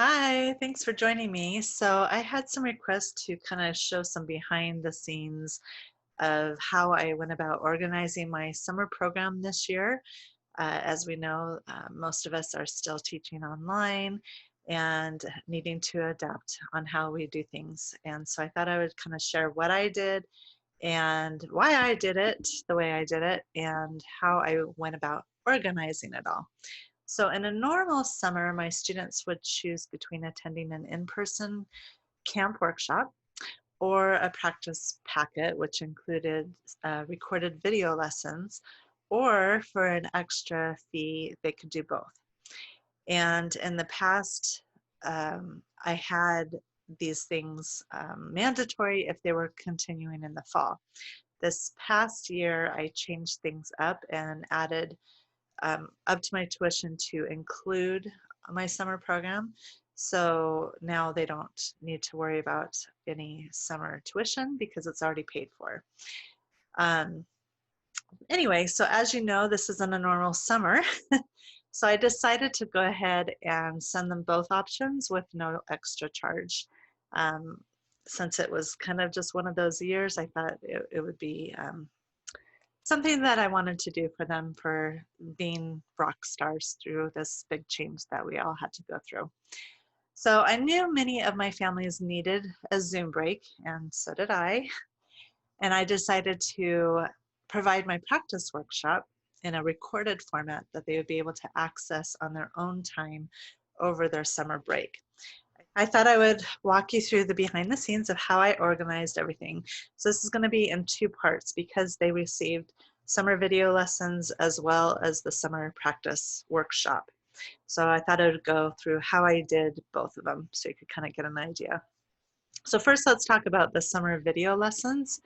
Hi, thanks for joining me. So I had some requests to kind of show some behind the scenes of how I went about organizing my summer program this year. As we know, most of us are still teaching online and needing to adapt on how we do things. And so I thought I would kind of share what I did and why I did it the way I did it and how I went about organizing it all. So, in a normal summer, my students would choose between attending an in person camp workshop or a practice packet, which included recorded video lessons, or for an extra fee, they could do both. And in the past, I had these things mandatory if they were continuing in the fall. This past year, I changed things up and added up to my tuition to include my summer program. So now they don't need to worry about any summer tuition because it's already paid for. Um, anyway, so as you know, this isn't a normal summer. So I decided to go ahead and send them both options with no extra charge. Um, since it was kind of just one of those years, I thought it would be something that I wanted to do for them for being rock stars through this big change that we all had to go through. So I knew many of my families needed a Zoom break, and so did I. And I decided to provide my practice workshop in a recorded format that they would be able to access on their own time over their summer break. I thought I would walk you through the behind the scenes of how I organized everything. So this is going to be in two parts because they received summer video lessons as well as the summer practice workshop. So I thought I would go through how I did both of them so you could kind of get an idea. So first, let's talk about the summer video lessons.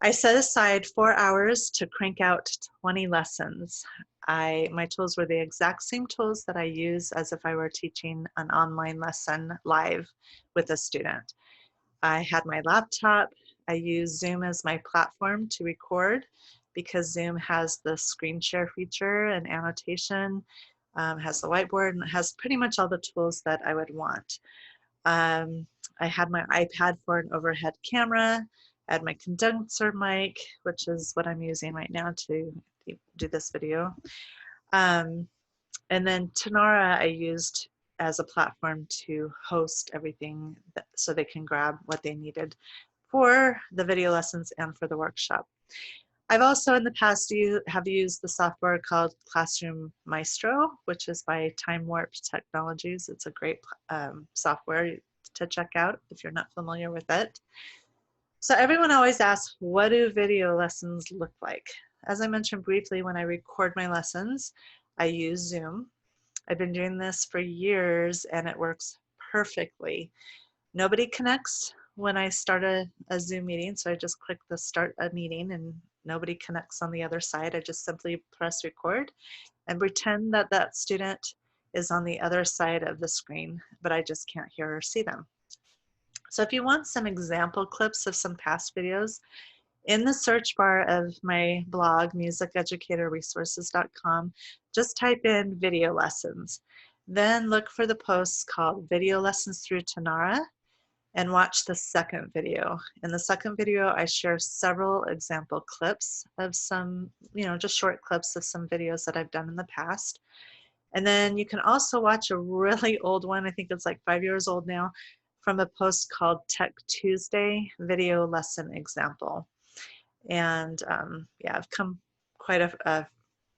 I set aside 4 hours to crank out 20 lessons. My tools were the exact same tools that I use as if I were teaching an online lesson live with a student. I had my laptop. I used Zoom as my platform to record because Zoom has the screen share feature and annotation, has the whiteboard, and has pretty much all the tools that I would want. Um, I had my iPad for an overhead camera. I had my condenser mic, which is what I'm using right now to do this video. Um, and then Tanara I used as a platform to host everything so they can grab what they needed for the video lessons and for the workshop. I've also in the past have used the software called Classroom Maestro, which is by Time Warp Technologies. It's a great software to check out if you're not familiar with it. So everyone always asks, what do video lessons look like? As I mentioned briefly, when I record my lessons, I use Zoom. I've been doing this for years and it works perfectly. Nobody connects when I start a Zoom meeting, so I just click the start a meeting and nobody connects on the other side. I just simply press record and pretend that that student is on the other side of the screen, but I just can't hear or see them. So if you want some example clips of some past videos, in the search bar of my blog, musiceducatorresources.com, just type in video lessons. Then look for the posts called Video Lessons Through Tanara and watch the second video. In the second video, I share several example clips of some, just short clips of some videos that I've done in the past. And then you can also watch a really old one, I think it's like 5 years old now, from a post called Tech Tuesday Video Lesson Example. And yeah, I've come quite a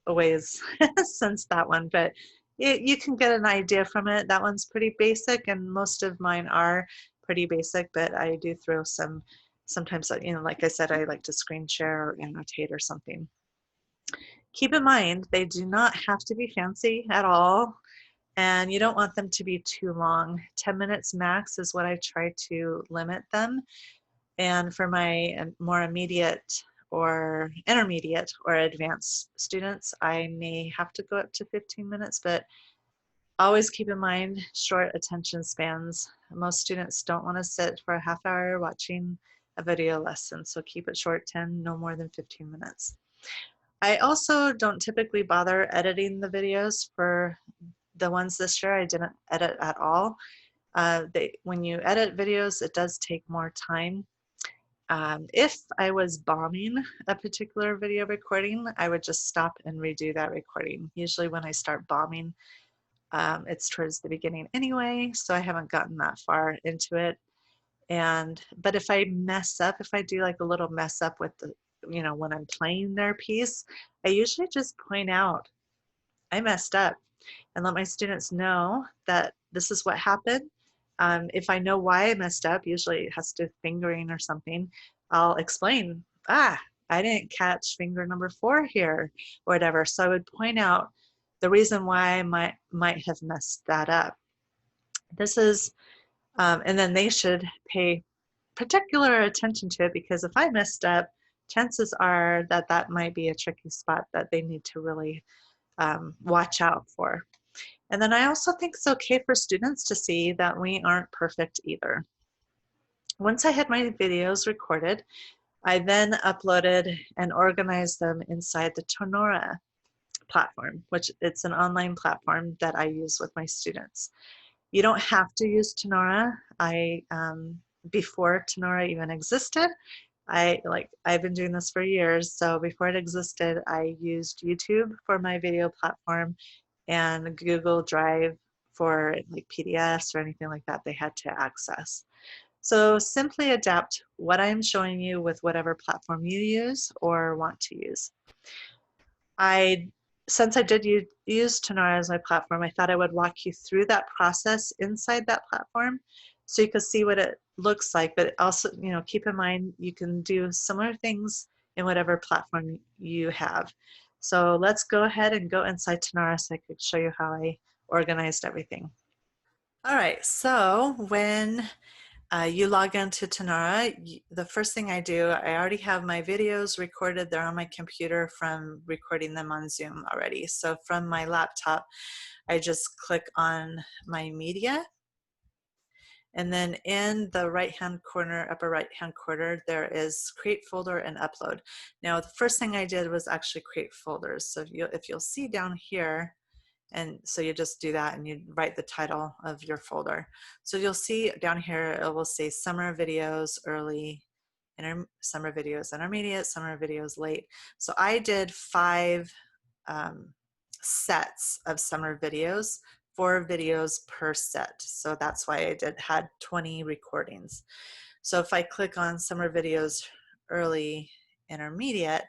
ways since that one, but you can get an idea from it. That one's pretty basic, and most of mine are pretty basic, but I do throw sometimes, like I said, I like to screen share or annotate or something. Keep in mind, they do not have to be fancy at all, and you don't want them to be too long. 10 minutes max is what I try to limit them. And for my more immediate or intermediate or advanced students, I may have to go up to 15 minutes, but always keep in mind short attention spans. Most students don't want to sit for a half hour watching a video lesson, so keep it short, 10, no more than 15 minutes. I also don't typically bother editing the videos for the ones this year I didn't edit at all. When you edit videos, it does take more time. If I was bombing a particular video recording, I would just stop and redo that recording. Usually when I start bombing, it's towards the beginning anyway, so I haven't gotten that far into it. But if I mess up, if I do like a little mess up with the, when I'm playing their piece, I usually just point out I messed up and let my students know that this is what happened. If I know why I messed up, usually it has to do with fingering or something, I'll explain, I didn't catch finger number 4 here, or whatever. So I would point out the reason why I might have messed that up. This is, and then they should pay particular attention to it, because if I messed up, chances are that that might be a tricky spot that they need to really watch out for. And then I also think it's okay for students to see that we aren't perfect either. Once I had my videos recorded, I then uploaded and organized them inside the Tonora platform, which it's an online platform that I use with my students. You don't have to use Tonora. Before Tonora even existed, I've been doing this for years. So before it existed, I used YouTube for my video platform and Google Drive for like PDFs or anything like that they had to access. So simply adapt what I'm showing you with whatever platform you use or want to use. Since I did use Tonara as my platform, I thought I would walk you through that process inside that platform so you could see what it looks like, but also, keep in mind you can do similar things in whatever platform you have. So let's go ahead and go inside Tonara so I could show you how I organized everything. All right, so when you log into Tonara, the first thing I do, I already have my videos recorded. They're on my computer from recording them on Zoom already. So from my laptop, I just click on my media. And then in the right-hand corner, upper right-hand corner, there is create folder and upload. Now, the first thing I did was actually create folders. So if you'll see down here, and so you just do that and you write the title of your folder. So you'll see down here, it will say summer videos early, summer videos intermediate, summer videos late. So I did 5 sets of summer videos, 4 videos per set. So that's why I had 20 recordings. So if I click on summer videos early intermediate,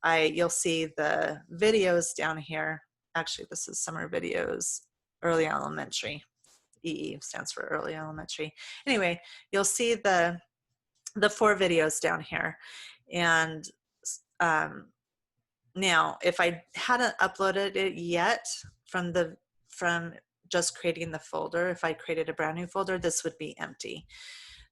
you'll see the videos down here. Actually, this is summer videos early elementary. EE stands for early elementary. Anyway, you'll see the 4 videos down here. And now, if I hadn't uploaded it yet from just creating the folder, if I created a brand new folder, this would be empty.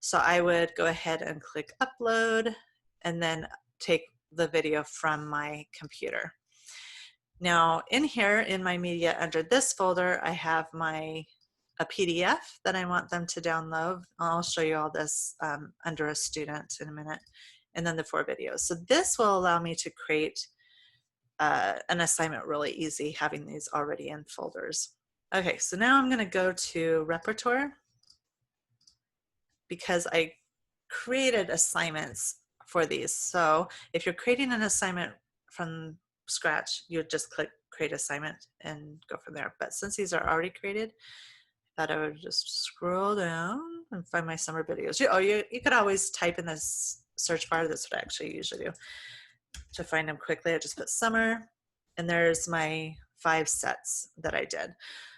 So I would go ahead and click upload and then take the video from my computer. Now in here in my media under this folder, I have a PDF that I want them to download. I'll show you all this under a student in a minute, and then the 4 videos. So this will allow me to create an assignment really easy, having these already in folders. Okay, so now I'm going to go to repertoire because I created assignments for these. So if you're creating an assignment from scratch, you would just click create assignment and go from there. But since these are already created, I thought I would just scroll down and find my summer videos. You could always type in this search bar. That's what I actually usually do. To find them quickly, I just put summer, and there's my 5 sets that I did.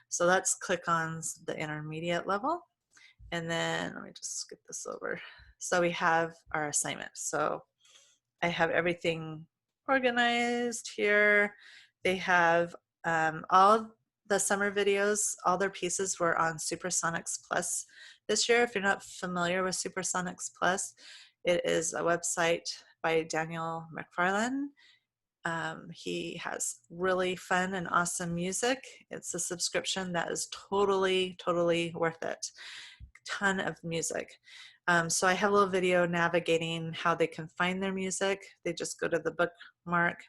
So let's click on the intermediate level, and then let me just skip this over. So we have our assignment. So I have everything organized here. They have all the summer videos, all their pieces were on Supersonics Plus this year. If you're not familiar with Supersonics Plus, it is a website by Daniel McFarlane. He has really fun and awesome music. It's a subscription that is totally, totally worth it. Ton of music. So I have a little video navigating how they can find their music. They just go to the bookmark.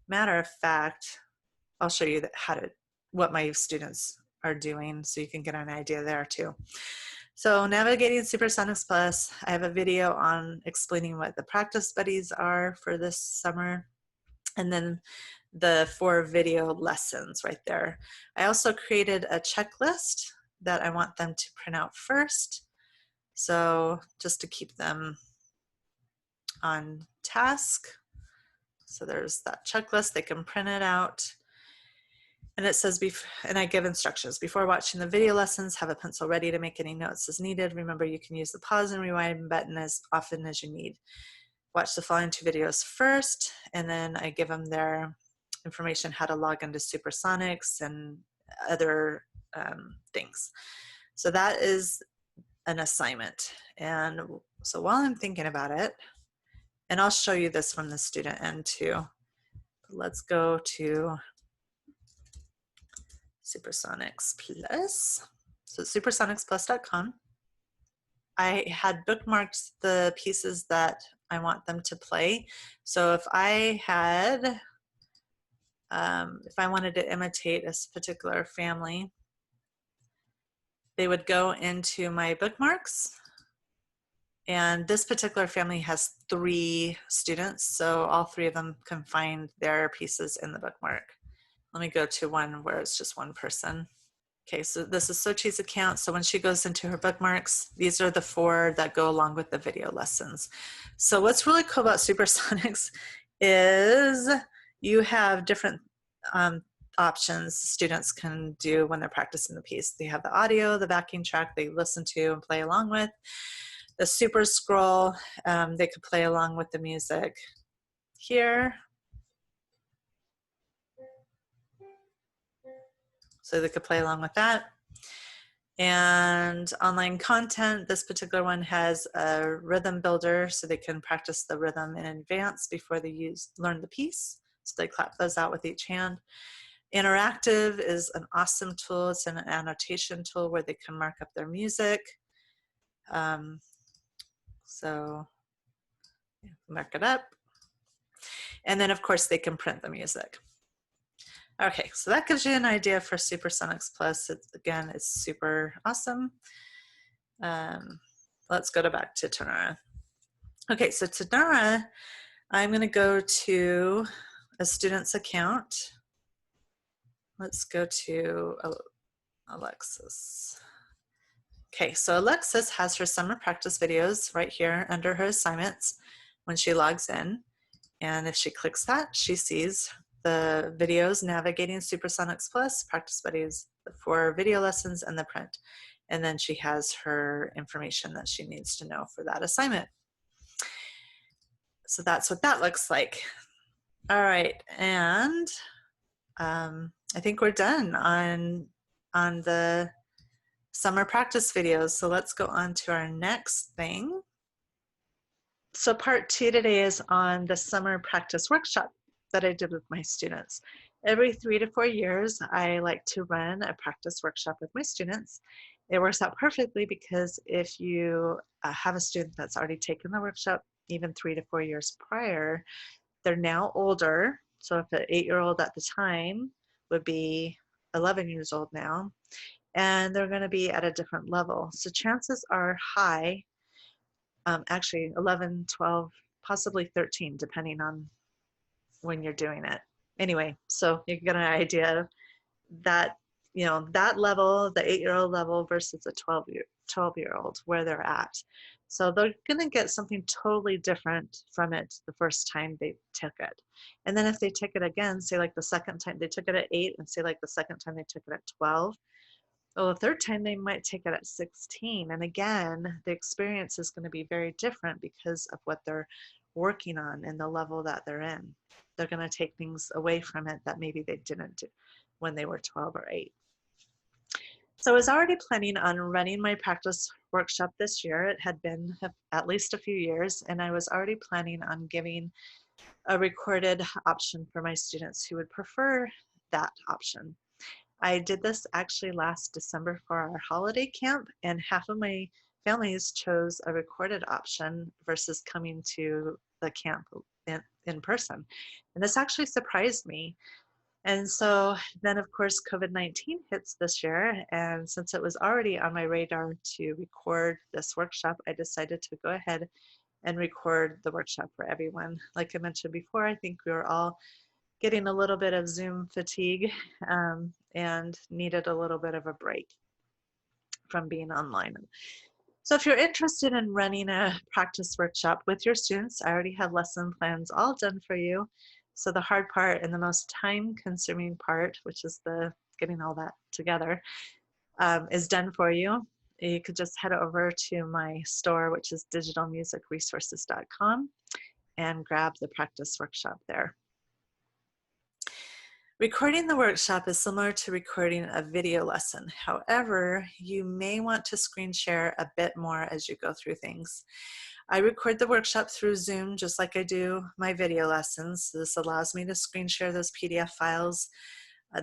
Matter of fact, I'll show you what my students are doing, so you can get an idea there too. So navigating Supersonics Plus, I have a video on explaining what the practice buddies are for this summer, and then the 4 video lessons right there. I also created a checklist that I want them to print out first, so just to keep them on task. So there's that checklist, they can print it out. And it says, and I give instructions. Before watching the video lessons, have a pencil ready to make any notes as needed. Remember, you can use the pause and rewind button as often as you need. Watch the following 2 videos first, and then I give them their information, how to log into Supersonics and other things. So that is an assignment. And so while I'm thinking about it, and I'll show you this from the student end too. Let's go to Supersonics Plus. So supersonicsplus.com. I had bookmarked the pieces that I want them to play. So if I had, if I wanted to imitate a particular family, they would go into my bookmarks. And this particular family has 3 students, so all 3 of them can find their pieces in the bookmark. Let me go to one where it's just one person. Okay, so this is Sochi's account. So when she goes into her bookmarks, these are the 4 that go along with the video lessons. So what's really cool about Supersonics is you have different options students can do when they're practicing the piece. They have the audio, the backing track they listen to and play along with. The super scroll, they could play along with the music here. So they could play along with that. And online content, this particular one has a rhythm builder, so they can practice the rhythm in advance before they learn the piece. So they clap those out with each hand. Interactive is an awesome tool. It's an annotation tool where they can mark up their music. So mark it up. And then of course they can print the music. Okay, so that gives you an idea for Supersonics Plus. Again, it's super awesome. Let's go back to Tanara. Okay, so Tanara, I'm going to go to a student's account. Let's go to Alexis. Okay, so Alexis has her summer practice videos right here under her assignments when she logs in. And if she clicks that, she sees the videos navigating Supersonics Plus, practice buddies, the 4 video lessons, and the print. And then she has her information that she needs to know for that assignment. So that's what that looks like. All right, and I think we're done on the summer practice videos. So let's go on to our next thing. So part 2 today is on the summer practice workshop that I did with my students. Every 3 to 4 years, I like to run a practice workshop with my students. It works out perfectly because if you have a student that's already taken the workshop, even 3 to 4 years prior, they're now older. So if an 8-year-old at the time would be 11 years old now, and they're going to be at a different level. So chances are high, actually 11, 12, possibly 13, depending on when you're doing it. Anyway, so you get an idea of that, you know, that level, the 8-year-old level versus a 12-year-old, where they're at. So they're going to get something totally different from it the first time they took it. And then if they take it again, say like the second time they took it at 8, and say like the second time they took it at 12, well, the third time they might take it at 16. And again, the experience is going to be very different because of what they're working on and the level that they're in. They're going to take things away from it that maybe they didn't do when they were 12 or 8. So I was already planning on running my practice workshop this year. It had been at least a few years, and I was already planning on giving a recorded option for my students who would prefer that option. I did this actually last December for our holiday camp, and half of my families chose a recorded option versus coming to the camp in person. And this actually surprised me. And so then, of course, COVID-19 hits this year. And since it was already on my radar to record this workshop, I decided to go ahead and record the workshop for everyone. Like I mentioned before, I think we were all getting a little bit of Zoom fatigue and needed a little bit of a break from being online. So if you're interested in running a practice workshop with your students, I already have lesson plans all done for you. So the hard part and the most time-consuming part, which is the getting all that together, is done for you. You could just head over to my store, which is digitalmusicresources.com, and grab the practice workshop there. Recording the workshop is similar to recording a video lesson. However, you may want to screen share a bit more as you go through things. I record the workshop through Zoom just like I do my video lessons. This allows me to screen share those PDF files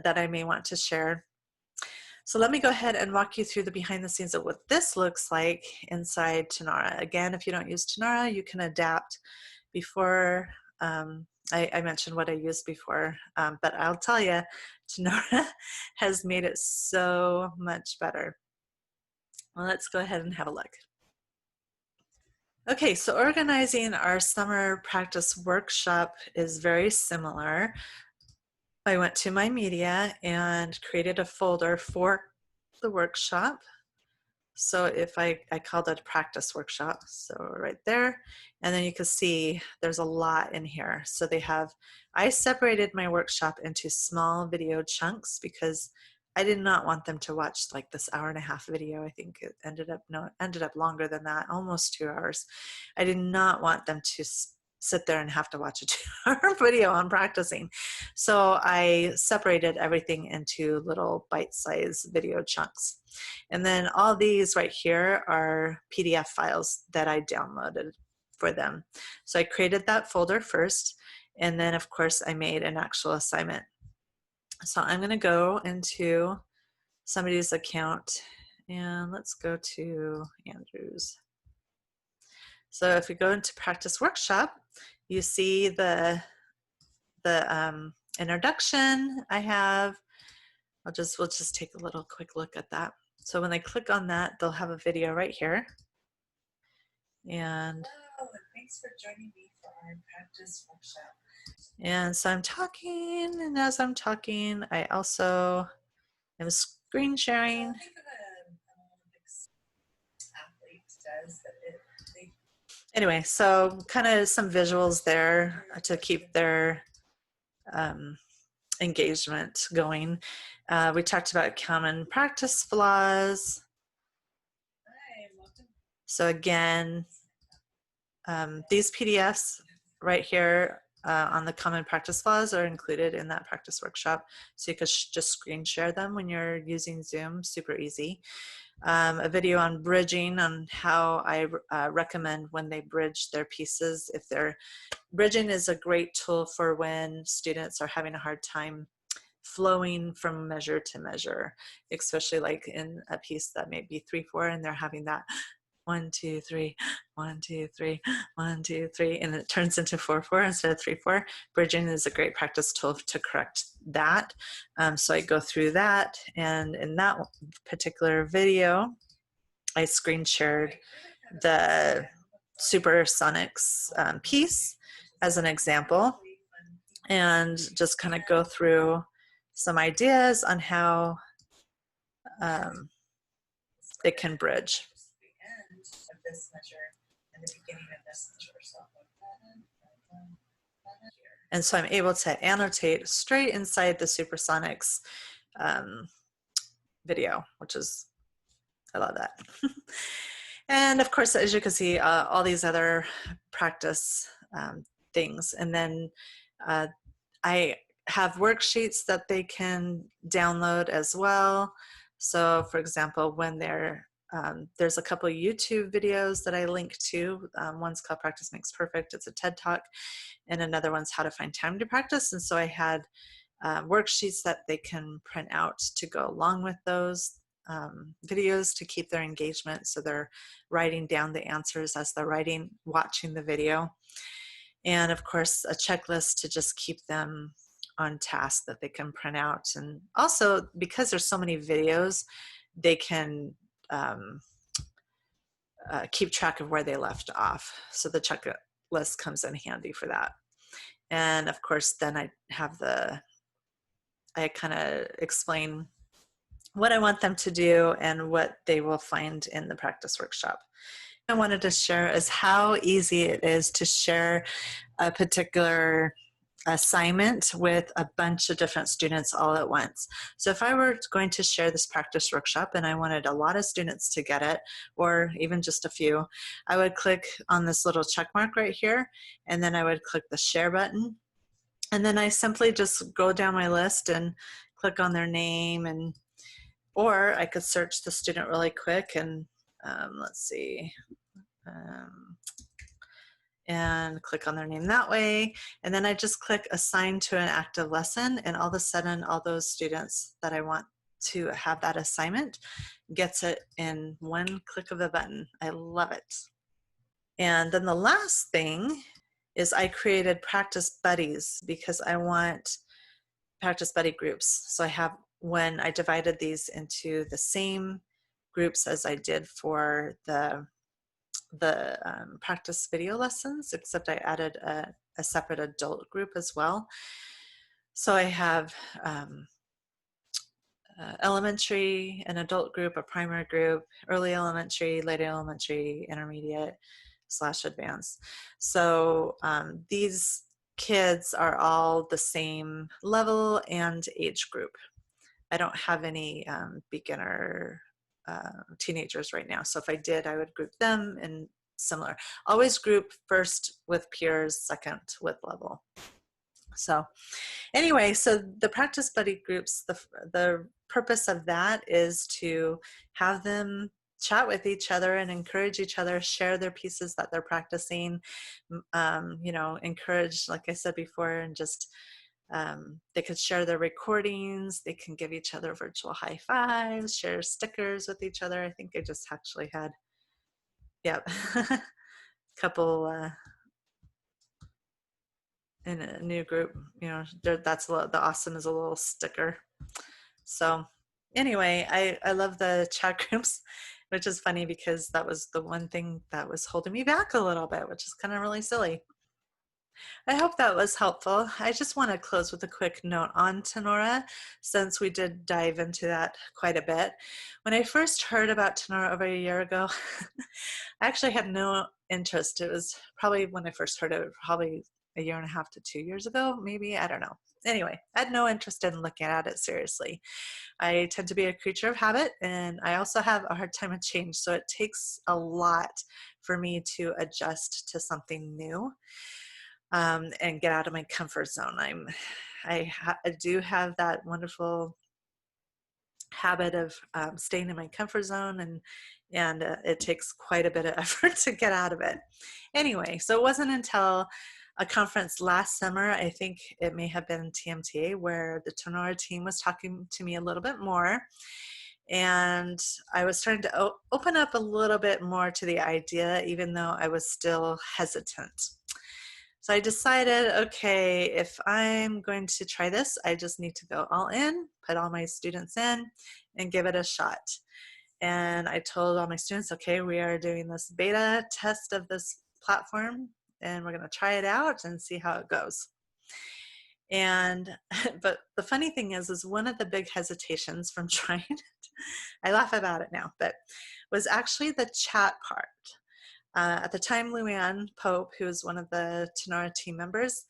that I may want to share. So let me go ahead and walk you through the behind the scenes of what this looks like inside Tonara. Again, if you don't use Tonara, you can adapt. Before I mentioned what I used before, but I'll tell you, Tonara has made it so much better. Well, let's go ahead and have a look. Okay, so organizing our summer practice workshop is very similar. I went to my media and created a folder for the workshop. So if I called it a practice workshop, so right there, and then you can see there's a lot in here. So I separated my workshop into small video chunks because I did not want them to watch like this hour-and-a-half video. I think it ended up longer than that, almost 2 hours. I did not want them to sit there and have to watch a 2-hour video on practicing. So I separated everything into little bite-sized video chunks. And then all these right here are PDF files that I downloaded for them. So I created that folder first, and then of course I made an actual assignment. So I'm going to go into somebody's account, and let's go to Andrew's. So if we go into practice workshop, you see the introduction I have. We'll just take a little quick look at that. So when I click on that, they'll have a video right here. And hello, and thanks for joining me for our practice workshop. And so I'm talking, and as I'm talking, I also am screen sharing. I think an Olympics athlete does that. Anyway, so kind of some visuals there to keep their engagement going. We talked about common practice flaws. So again, these PDFs right here on the common practice flaws are included in that practice workshop. So you could just screen share them when you're using Zoom, super easy. A video on bridging, on how I recommend when they bridge their pieces. Bridging is a great tool for when students are having a hard time flowing from measure to measure, especially like in a piece that may be 3/4 and they're having that 1 2 3 1 2 3 1 2 3, and it turns into 4/4 instead of 3/4. Bridging is a great practice tool to correct that. So I go through that, and in that particular video I screen shared the Supersonics piece as an example, and just kind of go through some ideas on how it can bridge. This measure and the beginning of this measure. And so I'm able to annotate straight inside the Supersonics video, which is, I love that. And of course, as you can see, all these other practice things. And then I have worksheets that they can download as well. So for example, when there's a couple of YouTube videos that I link to. One's called Practice Makes Perfect. It's a TED Talk. And another one's How to Find Time to Practice. And so I had worksheets that they can print out to go along with those videos to keep their engagement. So they're writing down the answers as they're watching the video. And of course, a checklist to just keep them on task that they can print out. And also, because there's so many videos, they can keep track of where they left off. So the checklist comes in handy for that. And of course, then I kind of explain what I want them to do and what they will find in the practice workshop. I wanted to share is how easy it is to share a particular assignment with a bunch of different students all at once. So if I were going to share this practice workshop and I wanted a lot of students to get it, or even just a few, I would click on this little check mark right here, and then I would click the share button. And then I simply just go down my list and click on their name, and or I could search the student really quick and let's see, and click on their name that way. And then I just click assign to an active lesson, and all of a sudden all those students that I want to have that assignment gets it in one click of a button. I love it. And then the last thing is I created practice buddies because I want practice buddy groups. So I have, when I divided these into the same groups as I did for the practice video lessons, except I added a separate adult group as well. So I have elementary, an adult group, a primary group, early elementary, late elementary, intermediate / advanced. So these kids are all the same level and age group. I don't have any beginner teenagers right now. So if I did, I would group them in similar. Always group first with peers, second with level. So anyway, so the practice buddy groups, the purpose of that is to have them chat with each other and encourage each other, share their pieces that they're practicing, you know, encourage, like I said before, and just they could share their recordings, they can give each other virtual high fives, share stickers with each other. I think I just actually had, yep, a couple in a new group, you know, that's the awesome is a little sticker. So anyway, I love the chat groups, which is funny because that was the one thing that was holding me back a little bit, which is kind of really silly. I hope that was helpful. I just want to close with a quick note on Tenora, since we did dive into that quite a bit. When I first heard about Tenora over a year ago, I actually had no interest. It was probably when I first heard it, probably a year and a half to 2 years ago, maybe, I don't know. Anyway, I had no interest in looking at it seriously. I tend to be a creature of habit, and I also have a hard time with change, so it takes a lot for me to adjust to something new. And get out of my comfort zone. I do have that wonderful habit of staying in my comfort zone, and it takes quite a bit of effort to get out of it. Anyway, so it wasn't until a conference last summer, I think it may have been TMTA, where the Tenora team was talking to me a little bit more, and I was starting to open up a little bit more to the idea, even though I was still hesitant. So I decided, okay, if I'm going to try this, I just need to go all in, put all my students in, and give it a shot. And I told all my students, okay, we are doing this beta test of this platform, and we're going to try it out and see how it goes. And, but the funny thing is one of the big hesitations from trying it, I laugh about it now, but was actually the chat part. At the time, Luann Pope, who was one of the Tenora team members,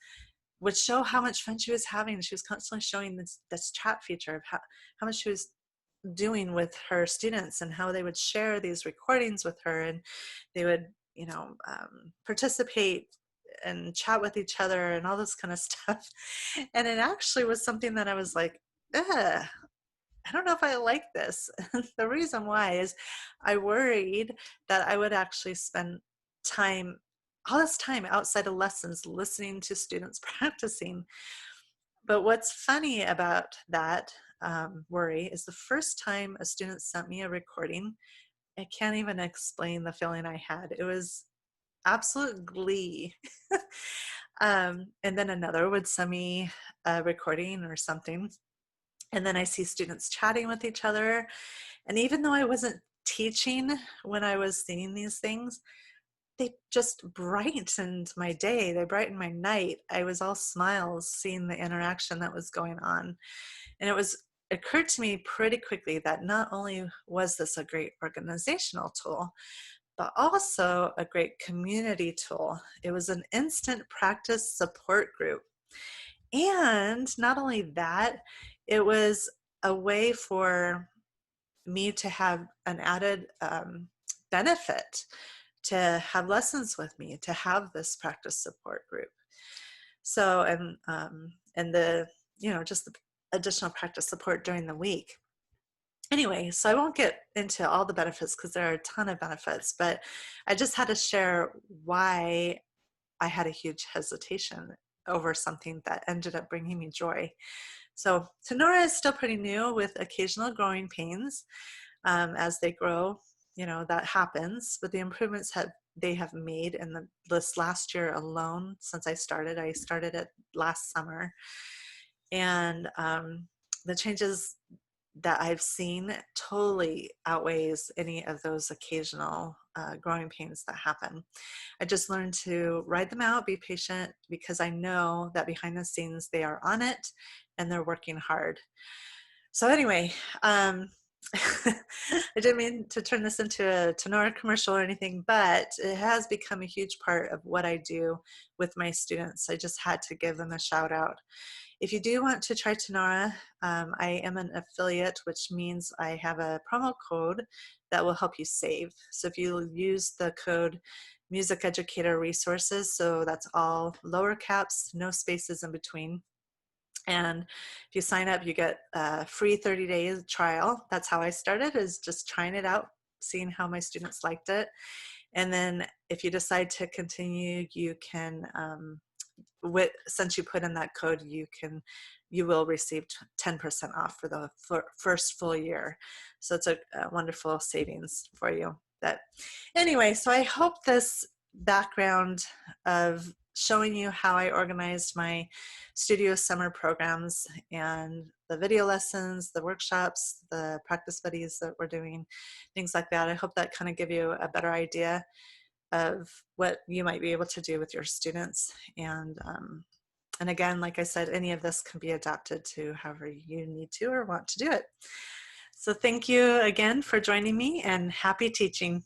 would show how much fun she was having. She was constantly showing this chat feature of how much she was doing with her students and how they would share these recordings with her, and they would, you know, participate and chat with each other and all this kind of stuff. And it actually was something that I was like, ugh, I don't know if I like this. The reason why is I worried that I would actually spend all this time outside of lessons listening to students practicing. But what's funny about that worry is the first time a student sent me a recording, I can't even explain the feeling I had. It was absolute glee. And then another would send me a recording or something. And then I see students chatting with each other. And even though I wasn't teaching when I was seeing these things, they just brightened my day. They brightened my night. I was all smiles seeing the interaction that was going on. And occurred to me pretty quickly that not only was this a great organizational tool, but also a great community tool. It was an instant practice support group. And not only that, it was a way for me to have an added benefit, to have lessons with me, to have this practice support group. So, and the, just the additional practice support during the week. Anyway, so I won't get into all the benefits because there are a ton of benefits, but I just had to share why I had a huge hesitation over something that ended up bringing me joy. So Tenora is still pretty new with occasional growing pains. As they grow, that happens, but the improvements they have made in this last year alone since I started it last summer. And the changes that I've seen totally outweighs any of those occasional growing pains that happen. I just learned to ride them out, be patient, because I know that behind the scenes they are on it and they're working hard. So anyway, I didn't mean to turn this into a Tenora commercial or anything, but it has become a huge part of what I do with my students. I just had to give them a shout out. If you do want to try Tenora, I am an affiliate, which means I have a promo code that will help you save. So if you use the code Music Educator Resources, so that's all lower caps, no spaces in between. And if you sign up, you get a free 30-day trial. That's how I started, is just trying it out, seeing how my students liked it. And then if you decide to continue, you can, since you put in that code, you will receive 10% off for the first full year. So it's a wonderful savings for you. Anyway, so I hope this background of showing you how I organized my studio summer programs and the video lessons, the workshops, the practice buddies that we're doing, things like that. I hope that kind of give you a better idea of what you might be able to do with your students. And again, like I said, any of this can be adapted to however you need to or want to do it. So thank you again for joining me, and happy teaching.